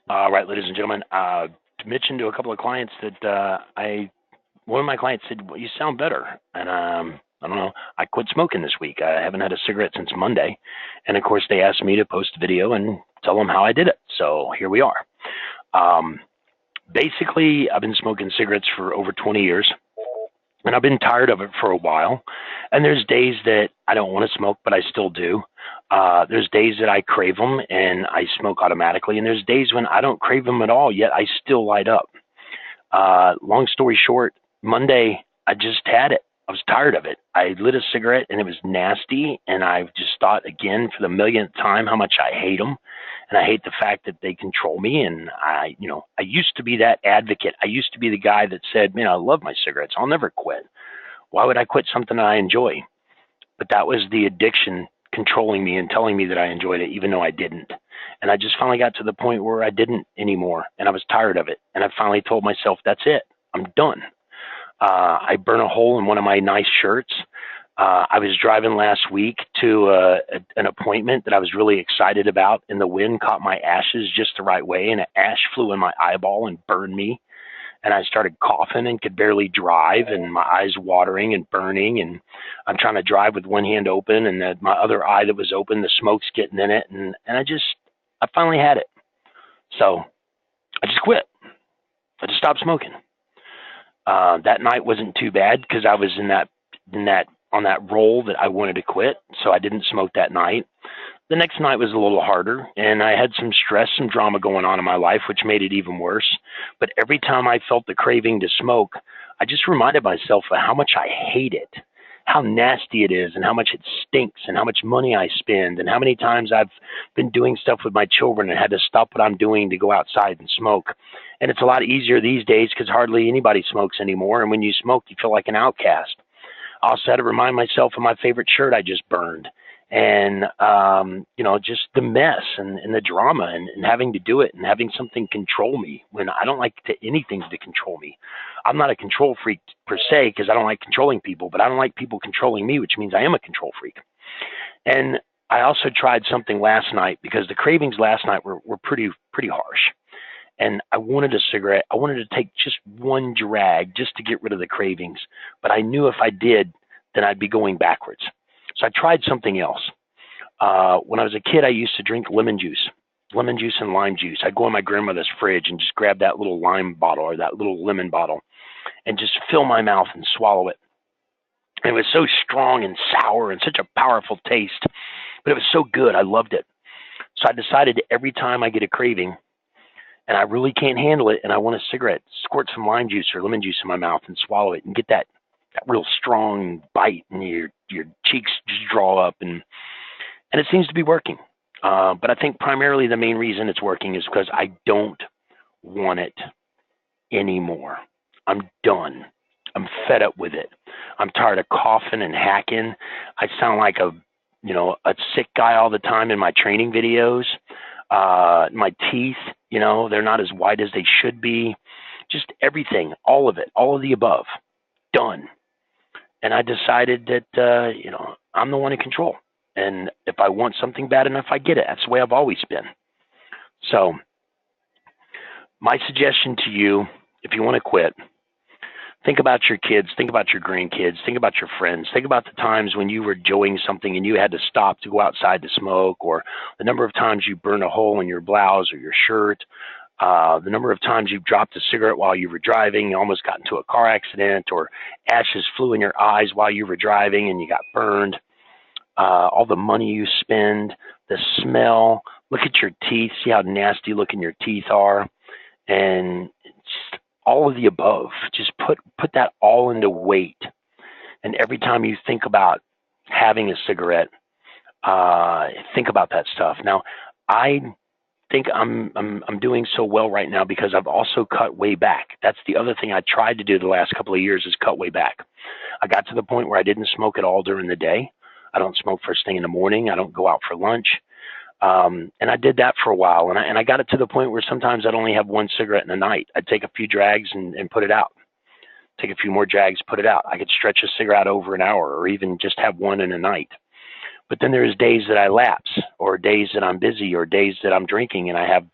All right, ladies and gentlemen, mentioned to a couple of clients that one of my clients said, well, you sound better. And I don't know, I quit smoking this week. I haven't had a cigarette since Monday. And of course, they asked me to post a video and tell them how I did it. So here we are. Um, Basically, I've been smoking cigarettes for over 20 years. And I've been tired of it for a while. And there's days that I don't want to smoke, but I still do. There's days that I crave them and I smoke automatically. And there's days when I don't crave them at all, yet I still light up. Long story short, Monday, I just had it. I was tired of it. I lit a cigarette and it was nasty. And I just thought again for the millionth time how much I hate them. And I hate the fact that they control me. And I used to be that advocate. I used to be the guy that said, man, I love my cigarettes. I'll never quit. Why would I quit something I enjoy? But that was the addiction controlling me and telling me that I enjoyed it, even though I didn't. And I just finally got to the point where I didn't anymore, and I was tired of it. And I finally told myself, that's it. I'm done. I burn a hole in one of my nice shirts. I was driving last week to an appointment that I was really excited about, and the wind caught my ashes just the right way, and an ash flew in my eyeball and burned me. And I started coughing and could barely drive, and my eyes watering and burning. And I'm trying to drive with one hand open, and my other eye that was open, the smoke's getting in it. And I finally had it. So I just quit. I just stopped smoking. That night wasn't too bad because I was on that roll that I wanted to quit. So I didn't smoke that night. The next night was a little harder, and I had some stress, some drama going on in my life, which made it even worse. But every time I felt the craving to smoke, I just reminded myself of how much I hate it, how nasty it is, and how much it stinks, and how much money I spend, and how many times I've been doing stuff with my children and had to stop what I'm doing to go outside and smoke. And it's a lot easier these days because hardly anybody smokes anymore, and when you smoke, you feel like an outcast. I also had to remind myself of my favorite shirt I just burned. And just the mess and the drama and having to do it and having something control me when I don't like anything to control me. I'm not a control freak per se because I don't like controlling people, but I don't like people controlling me, which means I am a control freak. And I also tried something last night because the cravings last night were pretty harsh. And I wanted a cigarette. I wanted to take just one drag just to get rid of the cravings. But I knew if I did, then I'd be going backwards. So I tried something else. When I was a kid, I used to drink lemon juice and lime juice. I'd go in my grandmother's fridge and just grab that little lime bottle or that little lemon bottle and just fill my mouth and swallow it. And it was so strong and sour and such a powerful taste, but it was so good. I loved it. So I decided every time I get a craving and I really can't handle it and I want a cigarette, squirt some lime juice or lemon juice in my mouth and swallow it and get that real strong bite and your cheeks just draw up and it seems to be working. But I think primarily the main reason it's working is because I don't want it anymore. I'm done. I'm fed up with it. I'm tired of coughing and hacking. I sound like a sick guy all the time in my training videos. My teeth, they're not as white as they should be. Just everything, all of it, all of the above, done. And I decided that, I'm the one in control. And if I want something bad enough, I get it. That's the way I've always been. So my suggestion to you, if you want to quit, think about your kids, think about your grandkids, think about your friends, think about the times when you were enjoying something and you had to stop to go outside to smoke, or the number of times you burned a hole in your blouse or your shirt, the number of times you dropped a cigarette while you were driving, you almost got into a car accident, or ashes flew in your eyes while you were driving and you got burned. All the money you spend, the smell, look at your teeth, see how nasty looking your teeth are, and just all of the above. Just put that all into weight. And every time you think about having a cigarette, think about that stuff. Now, I think I'm doing so well right now because I've also cut way back. That's the other thing I tried to do the last couple of years is cut way back. I got to the point where I didn't smoke at all during the day. I don't smoke first thing in the morning. I don't go out for lunch. And I did that for a while. And I got it to the point where sometimes I'd only have one cigarette in the night. I'd take a few drags and put it out. Take a few more drags, put it out. I could stretch a cigarette over an hour or even just have one in a night. But then there's days that I lapse, or days that I'm busy, or days that I'm drinking and I have,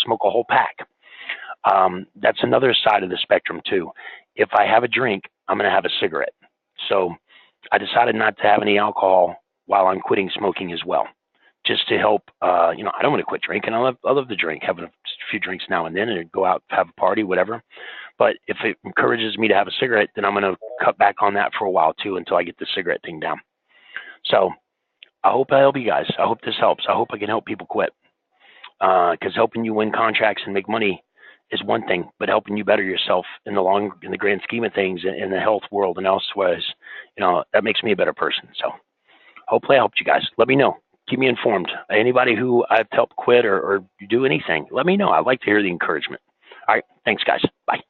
smoke a whole pack. That's another side of the spectrum too. If I have a drink, I'm going to have a cigarette. So I decided not to have any alcohol while I'm quitting smoking as well, just to help. I don't want to quit drinking. I love to drink, having a few drinks now and then, and go out, have a party, whatever. But if it encourages me to have a cigarette, then I'm going to cut back on that for a while too, until I get the cigarette thing down. So I hope I help you guys. I hope this helps. I hope I can help people quit. Because helping you win contracts and make money is one thing, but helping you better yourself in the grand scheme of things, in the health world and elsewhere, that makes me a better person. So hopefully I helped you guys. Let me know. Keep me informed. Anybody who I've helped quit or do anything, let me know. I'd like to hear the encouragement. All right. Thanks, guys. Bye.